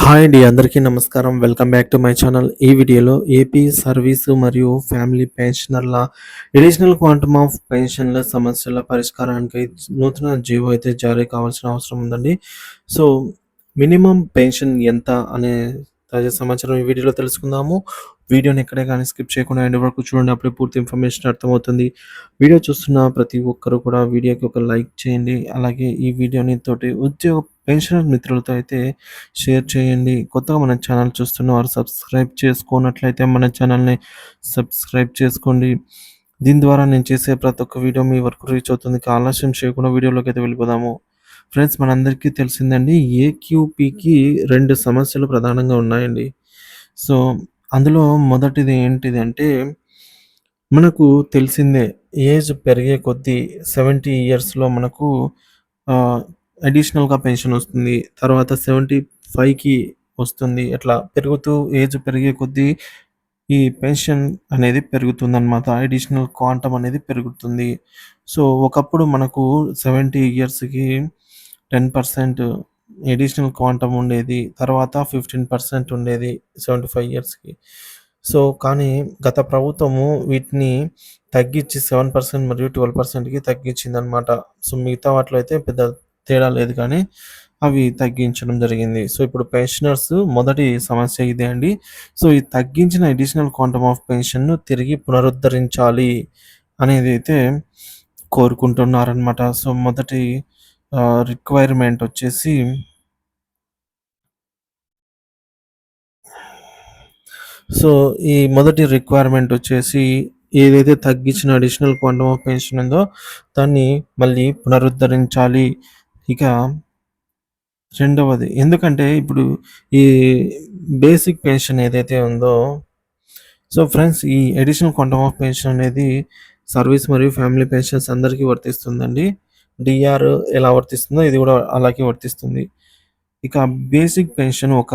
Hi అండి. అందరికీ నమస్కారం. Welcome back to my channel. ఈ వీడియోలో ఏపీ సర్వీసు మరియు ఫ్యామిలీ పెన్షనర్ల అడిషనల్ క్వాంటమ్ ఆఫ్ పెన్షన్ల సమస్యల పరిష్కారానికి నూతన జీవో అయితే జారీ కావాల్సిన అవసరం ఉందండి. సో, మినిమమ్ పెన్షన్ ఎంత అనే తాజా సమాచారం ఈ వీడియోలో తెలుసుకుందాము. వీడియోని ఎక్కడే కానీ స్కిప్ చేయకుండా ఎండ్ వరకు చూడండి. అప్పుడే పూర్తి ఇన్ఫర్మేషన్ అర్థమవుతుంది. వీడియో చూస్తున్న ప్రతి ఒక్కరు కూడా వీడియోకి ఒక లైక్ చేయండి. అలాగే ఈ వీడియోని తోటి ఉద్యోగ పెన్షనర్ మిత్రులతో అయితే షేర్ చేయండి. కొత్తగా మన ఛానల్ చూస్తున్నవారు సబ్స్క్రైబ్ చేసుకోనట్లయితే మన ఛానల్‌ని సబ్స్క్రైబ్ చేసుకోండి. దీని ద్వారా నేను చేసే ప్రతి ఒక్క వీడియో మీ వరకు రీచ్ అవుతుంది. ఇక ఆలస్యం చేయకుండా వీడియోలోకైతే వెళ్ళిపోదాము. ఫ్రెండ్స్, మనందరికీ తెలిసిందండి, ఏక్యూపీకి 2 సమస్యలు ప్రధానంగా ఉన్నాయండి. సో, అందులో మొదటిది ఏంటిదంటే, మనకు తెలిసిందే, ఏజ్ పెరిగే కొద్దీ 70 ఇయర్స్‌లో మనకు ఆహ్, అడిషనల్‌గా పెన్షన్ వస్తుంది. తర్వాత 75కి వస్తుంది. ఇట్లా పెరుగుతూ ఏజ్ పెరిగే కొద్దీ ఈ పెన్షన్ అనేది పెరుగుతుందనమాట. అడిషనల్ క్వాంటమ్ అనేది పెరుగుతుంది. సో, ఒకప్పుడు మనకు 70 ఇయర్స్‌కి 10% అడిషనల్ క్వాంటమ్ ఉండేది. తర్వాత 15% ఉండేది 75 ఇయర్స్‌కి. సో, కానీ గత ప్రభుత్వము వీటిని తగ్గించి 7% మరియు 12%కి తగ్గించిందనమాట. సో, మిగతా వాటిలో అయితే పెద్ద తేడా లేదు కానీ అవి తగ్గించడం జరిగింది. సో, ఇప్పుడు పెన్షనర్స్ మొదటి సమస్య ఇదే అండి. సో, ఈ తగ్గించిన అడిషనల్ క్వాంటమ్ ఆఫ్ పెన్షన్‌ను తిరిగి పునరుద్ధరించాలి అనేదైతే కోరుకుంటున్నారనమాట. సో, మొదటి రిక్వైర్మెంట్ వచ్చేసి, సో, ఈ మొదటి రిక్వైర్మెంట్ వచ్చేసి, ఏదైతే తగ్గించిన అడిషనల్ క్వాంటమ్ ఆఫ్ పెన్షన్ ఉందో దాన్ని మళ్ళీ పునరుద్ధరించాలి. ఇక రెండవది, ఎందుకంటే ఇప్పుడు ఈ బేసిక్ పెన్షన్ ఏదైతే ఉందో, సో ఫ్రెండ్స్, ఈ అడిషనల్ క్వాంటమ్ ఆఫ్ పెన్షన్ అనేది సర్వీస్ మరియు ఫ్యామిలీ పెన్షన్స్ అందరికీ వర్తిస్తుందండి. డీఆర్ ఎలా వర్తిస్తుందో ఇది కూడా అలాగే వర్తిస్తుంది. ఇక బేసిక్ పెన్షన్ ఒక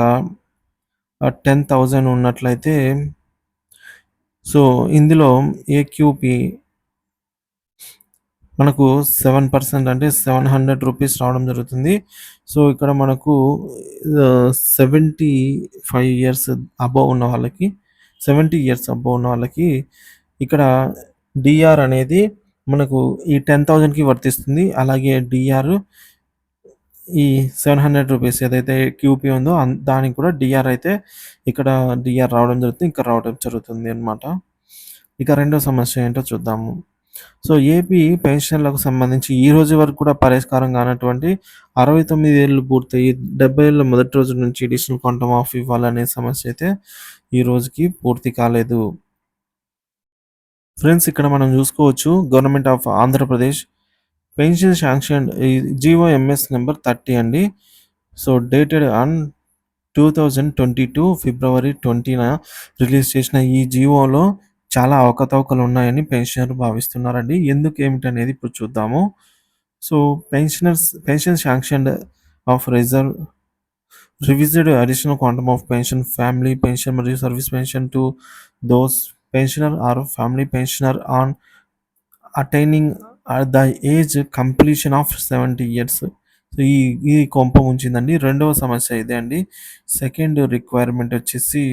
10,000 ఉన్నట్లయితే, సో ఇందులో ఏక్యూపీ మనకు 7% అంటే ₹700 రావడం జరుగుతుంది. సో, ఇక్కడ మనకు 75 ఇయర్స్ అబోవ్ ఉన్న వాళ్ళకి, 70 ఇయర్స్ అబోవ్ ఉన్న వాళ్ళకి ఇక్కడ డీఆర్ అనేది మనకు ఈ 10,000కి వర్తిస్తుంది. అలాగే డీఆర్ ఈ ₹700 ఏదైతే క్యూపీ ఉందో దానికి కూడా డీఆర్ అయితే ఇక్కడ డీఆర్ రావడం జరుగుతుంది. ఇంకా రావడం జరుగుతుంది అన్నమాట. ఇక రెండో సమస్య ఏంటో చూద్దాము. సో, ఏపీ పెన్షన్‌లకు సంబంధించి ఈ రోజు వరకు కూడా పరిష్కారం కానటువంటి 69 ఏళ్ళు పూర్తయ్యి 70 ఏళ్ల మొదటి రోజు నుంచి అడిషనల్ క్వాంటమ్ ఆఫ్ ఇవ్వాలనే సమస్య అయితే ఈ రోజుకి పూర్తి కాలేదు. ఫ్రెండ్స్, ఇక్కడ మనం చూసుకోవచ్చు, government of Andhra Pradesh pension sanction ఈ జీవో ఎంఎస్ నంబర్ 30 అండి. సో, డేటెడ్ ఆన్ 2022 ఫిబ్రవరి 20న రిలీజ్ చేసిన ఈ జీవోలో చాలా అవకతవకలు ఉన్నాయని పెన్షనర్లు భావిస్తున్నారండి. ఎందుకు ఏమిటనేది ఇప్పుడు చూద్దాము. So, pension sanctioned of revised additional quantum of pension, family pension మరియు service pension to those pensioner or family pensioner on attaining the age completion of 70 years. So, ఈ కొంప ముంచిందండి. రెండవ సమస్య ఇదే అండి. సెకండ్ రిక్వైర్మెంట్ వచ్చేసి,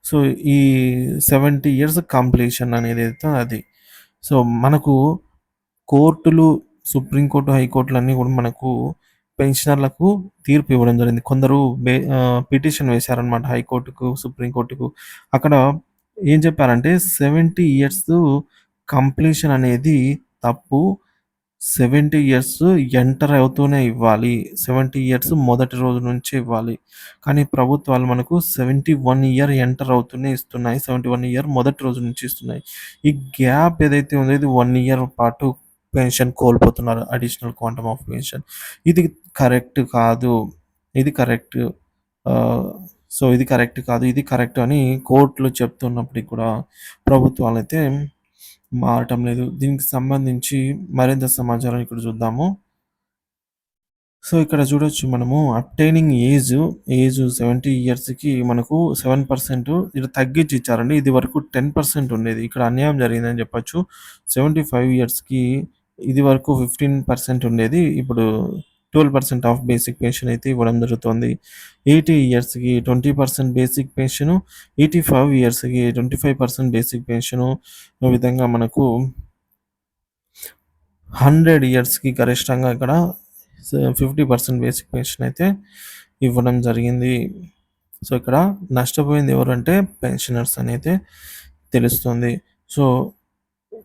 సో, ఈ 70 ఇయర్స్ కంప్లీషన్ అనేదైతే అది. సో, మనకు కోర్టులు, సుప్రీంకోర్టు, హైకోర్టులన్నీ కూడా మనకు పెన్షనర్లకు తీర్పు ఇవ్వడం జరిగింది. కొందరు పిటిషన్ వేశారనమాట హైకోర్టుకు, సుప్రీంకోర్టుకు. అక్కడ ఏం చెప్పారంటే 70 ఇయర్స్ కంప్లీషన్ అనేది తప్పు. 70 ఇయర్స్ ఎంటర్ అవుతూనే ఇవ్వాలి. 70 ఇయర్స్ మొదటి రోజు నుంచే ఇవ్వాలి. కానీ ప్రభుత్వాలు మనకు 71 ఇయర్ ఎంటర్ అవుతూనే ఇస్తున్నాయి. 71 ఇయర్ మొదటి రోజు నుంచి ఇస్తున్నాయి. ఈ గ్యాప్ ఏదైతే ఉందో ఇది 1 ఇయర్ పాటు పెన్షన్ కోల్పోతున్నారు. Additional quantum of pension. ఇది కరెక్ట్ కాదు. ఇది కరెక్ట్. ఆహ్, సో, ఇది కరెక్ట్ కాదు. ఇది కరెక్ట్ అని కోర్టులు చెప్తున్నప్పటికి కూడా ప్రభుత్వాలైతే మారటం లేదు. దీనికి సంబంధించి మరింత సమాచారం ఇక్కడ చూద్దాము. సో, ఇక్కడ చూడొచ్చు మనము అబ్టైనింగ్ ఏజ్ 70 ఇయర్స్‌కి మనకు 7% ఇది తగ్గించి ఇచ్చారండి. ఇది వరకు 10% ఉండేది. ఇక్కడ అన్యాయం జరిగిందని చెప్పొచ్చు. 75 ఇయర్స్‌కి ఇది వరకు 15% ఉండేది. ఇప్పుడు 12% ఆఫ్ బేసిక్ పెన్షన్ అయితే ఇవ్వడం జరుగుతుంది. 80 ఇయర్స్‌కి 20% బేసిక్ పెన్షను, 85 ఇయర్స్‌కి 25% బేసిక్ పెన్షను. ఈ విధంగా మనకు 100 ఇయర్స్‌కి గరిష్టంగా ఇక్కడ 50% బేసిక్ పెన్షన్ అయితే ఇవ్వడం జరిగింది. సో, ఇక్కడ నష్టపోయింది ఎవరంటే పెన్షనర్స్ అనైతే తెలుస్తుంది. సో,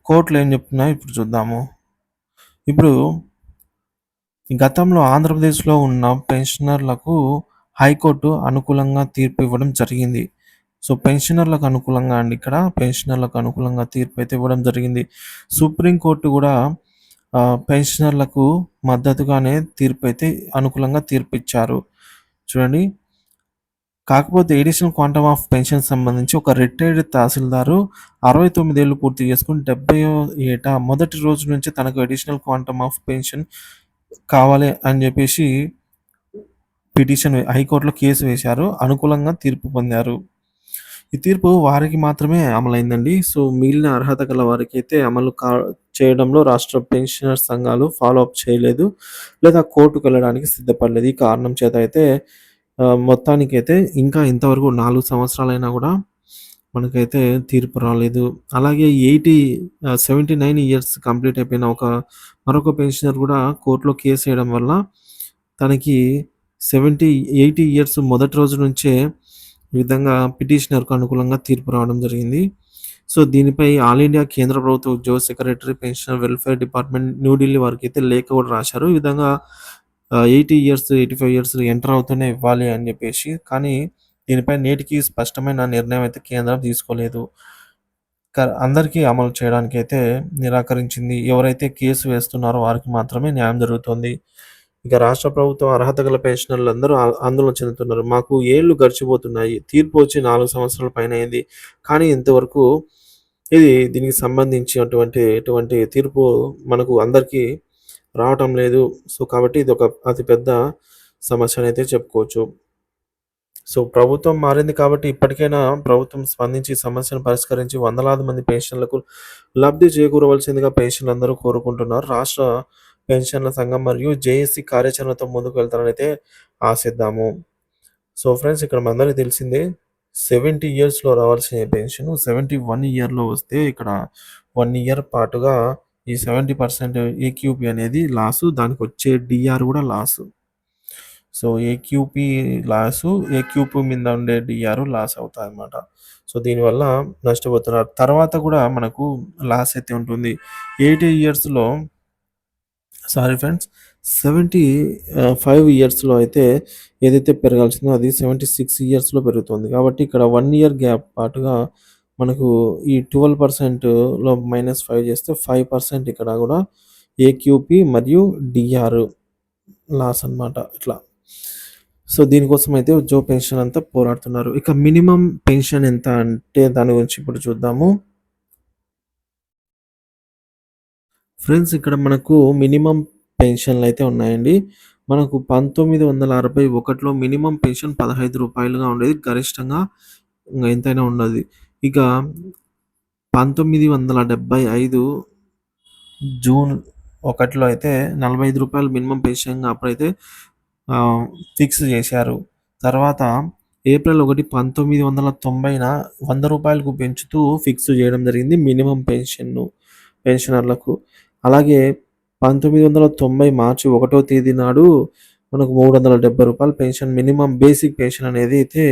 కోర్టులు ఏం చెప్తున్నాయో ఇప్పుడు చూద్దాము. ఇప్పుడు గతంలో ఆంధ్రప్రదేశ్‌లో ఉన్న పెన్షనర్లకు హైకోర్టు అనుకూలంగా తీర్పు ఇవ్వడం జరిగింది. సో, పెన్షనర్లకు అనుకూలంగా అండి ఇక్కడ పెన్షనర్లకు అనుకూలంగా తీర్పు అయితే ఇవ్వడం జరిగింది. సుప్రీం కోర్టు కూడా పెన్షనర్లకు మద్దతుగానే తీర్పయితే అనుకూలంగా తీర్పిచ్చారు. చూడండి. కాకపోతే ఎడిషనల్ క్వాంటమ్ ఆఫ్ పెన్షన్ సంబంధించి ఒక రిటైర్డ్ తహసీల్దారు 69 ఏళ్లు పూర్తి చేసుకొని 70వ ఏట మొదటి రోజు నుంచి తనకు అడిషనల్ క్వాంటమ్ ఆఫ్ పెన్షన్ కావాలి అని చెప్పేసి హైకోర్టులో కేసు వేశారు. అనుకూలంగా తీర్పు పొందారు. ఈ తీర్పు వారికి మాత్రమే అమలైందండి. సో, మిగిలిన అర్హత గల వారికైతే అమలు చేయడంలో రాష్ట్ర పెన్షనర్ సంఘాలు ఫాలో అప్ చేయలేదు. లేదా కోర్టుకెళ్ళడానికి సిద్ధపడలేదు. ఈ కారణం చేత అయితే మొత్తానికైతే ఇంకా ఇంతవరకు 4 సంవత్సరాలైనా గూడా మనకైతే తీర్పు రాలేదు. అలాగే 79 ఇయర్స్ కంప్లీట్ అయిపోయిన మరొక పెన్షనర్ గూడా కోర్టులో కేసేయడం వల్ల తనకి 80 ఇయర్స్ మొదటి రోజు నుంచే ఈ విధంగా పిటిషనర్‌కు అనుకూలంగా తీర్పు రావడం జరిగింది. సో, దీనిపై ఆల్ ఇండియా కేంద్ర ప్రభుత్వ ఉద్యోగ secretary pensioner welfare department New Delhi వారికైతే లేఖ కూడా రాశారు. ఈ విధంగా 80 ఇయర్స్, 85 ఇయర్స్ ఎంటర్ అవుతూనే ఇవ్వాలి అని చెప్పేసి. కానీ దీనిపై నేటికి స్పష్టమైన నిర్ణయం అయితే కేంద్రం తీసుకోలేదు. అందరికీ అమలు చేయడానికైతే నిరాకరించింది. ఎవరైతే కేసు వేస్తున్నారో వారికి మాత్రమే న్యాయం జరుగుతుంది. ఇక రాష్ట్ర ప్రభుత్వం అర్హత గల పెన్షనర్లందరూ ఆందోళన చెందుతున్నారు. మాకు ఏళ్ళు గడిచిపోతున్నాయి. తీర్పు వచ్చి 4 సంవత్సరాల పైన అయింది. కానీ ఇంతవరకు దీనికి సంబంధించి ఎటువంటి తీర్పు మనకు అందరికీ రావటం లేదు. సో, కాబట్టి ఇది ఒక అతిపెద్ద సమస్యనైతే చెప్పుకోవచ్చు. సో, ప్రభుత్వం మారింది కాబట్టి ఇప్పటికైనా ప్రభుత్వం స్పందించి సమస్యను పరిష్కరించి వందలాది మంది పెన్షన్‌లకు లబ్ధి చేకూరవలసిందిగా పెన్షనర్లందరూ కోరుకుంటున్నారు. రాష్ట్ర పెన్షన్ల సంఘం మరియు జేఏసీ కార్యాచరణతో ముందుకు వెళ్తారనైతే ఆశిద్దాము. సో, ఫ్రెండ్స్ ఇక్కడ మనందరికీ తెలిసిందే 70 ఇయర్స్‌లో రావాల్సిన పెన్షన్ 71 ఇయర్‌లో వస్తే ఇక్కడ 1 ఇయర్ పాటుగా ఈ 70% ఏక్యూపీ అనేది లాసు. దానికొచ్చే డీఆర్ కూడా లాసు. సో, ఏక్యూపీ మీద ఉండే డీఆర్ లాస్ అవుతాయన్నమాట. సో, దీనివల్ల నష్టపోతున్నారు. తర్వాత కూడా మనకు లాస్ అయితే ఉంటుంది. 80 ఇయర్స్‌లో సారీ ఫ్రెండ్స్ 75 ఇయర్స్‌లో అయితే ఏదైతే పెరగాల్సిందో అది 76 ఇయర్స్‌లో పెరుగుతుంది. కాబట్టి ఇక్కడ 1 ఇయర్ గ్యాప్ పాటుగా మనకు ఈ 12%లో -5 చేస్తే 5% ఇక్కడ కూడా ఏక్యూపీ మరియు డీఆర్ లాస్ అన్నమాట. ఇట్లా. సో, దీనికోసం అయితే ఉద్యోగ పెన్షన్ అంతా పోరాడుతున్నారు. ఇక మినిమమ్ పెన్షన్ ఎంత అంటే దాని గురించి ఇప్పుడు చూద్దాము. ఫ్రెండ్స్ ఇక్కడ మనకు మినిమమ్ పెన్షన్‌లయితే ఉన్నాయండి. మనకు 1961లో మినిమమ్ పెన్షన్ రూ. 15గా ఉండేది. గరిష్టంగా ఎంతైనా ఉండదు. ఇక 1975 జూన్ 1లో అయితే రూ. 45 మినిమమ్ పెన్షన్‌గా అప్పుడైతే ఫిక్స్ చేశారు. తర్వాత ఏప్రిల్ 1, 1990న రూ. 100కు పెంచుతూ ఫిక్స్ చేయడం జరిగింది మినిమమ్ పెన్షనర్లకు. అలాగే 1990 మార్చి 1వ తేదీ నాడు మనకు రూ. 370 పెన్షన్ మినిమమ్ బేసిక్ పెన్షన్ అనేది అయితే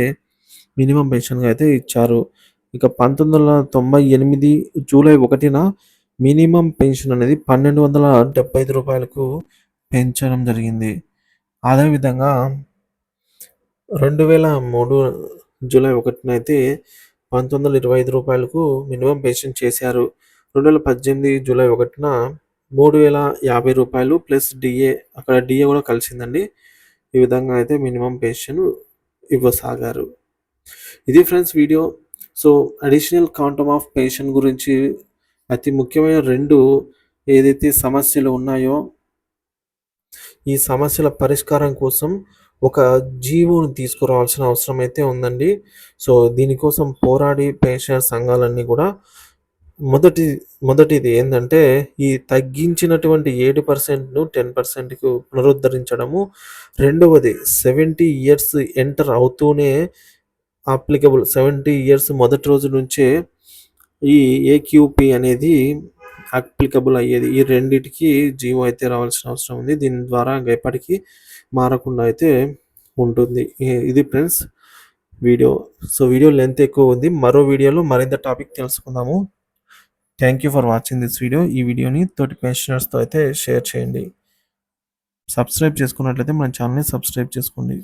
మినిమమ్ పెన్షన్‌గా అయితే ఇచ్చారు. ఇక 1998 జూలై 1న మినిమమ్ పెన్షన్ అనేది రూ. 1275కు పెంచడం జరిగింది. అదేవిధంగా 2003 జూలై 1న అయితే రూ. 1925కు మినిమమ్ పెన్షన్ చేశారు. 2018 జూలై 1న రూ. 3050 ప్లస్ డీఏ అక్కడ డీఏ కూడా కలిసిందండి. ఈ విధంగా అయితే మినిమమ్ పెన్షన్ ఇవ్వసాగారు. ఇది friends video. So, additional quantum of pension గురించి అతి ముఖ్యమైన 2 ఏదైతే సమస్యలు ఉన్నాయో ఈ సమస్యల పరిష్కారం కోసం ఒక జీవోని తీసుకురావాల్సిన అవసరం అయితే ఉందండి. సో, దీనికోసం పోరాడి పెన్షనర్ సంఘాలన్నీ కూడా మొదటి మొదటిది ఏందంటే, ఈ తగ్గించినటువంటి 7%ను 10%కు పునరుద్ధరించడము. రెండవది 70 ఇయర్స్ ఎంటర్ అవుతూనే అప్లికబుల్ 70 ఇయర్స్ మొదటి రోజు నుంచే ఈ ఏక్యూపీ అనేది అప్లికబుల్ అయ్యేది. ఈ రెండిటికి జీవో అయితే రావాల్సిన అవసరం ఉంది. దీని ద్వారా ఇంక ఎప్పటికీ మారకుండా అయితే ఉంటుంది. ఇది friends video. So, video length ఎక్కువ ఉంది. మరో వీడియోలో మరింత టాపిక్ తెలుసుకుందాము. Thank you for watching this video. ఈ వీడియోని తోటి పెన్షనర్స్‌తో అయితే షేర్ చేయండి. సబ్స్క్రైబ్ చేసుకున్నట్లయితే మన ఛానెల్‌ని సబ్స్క్రైబ్ చేసుకోండి.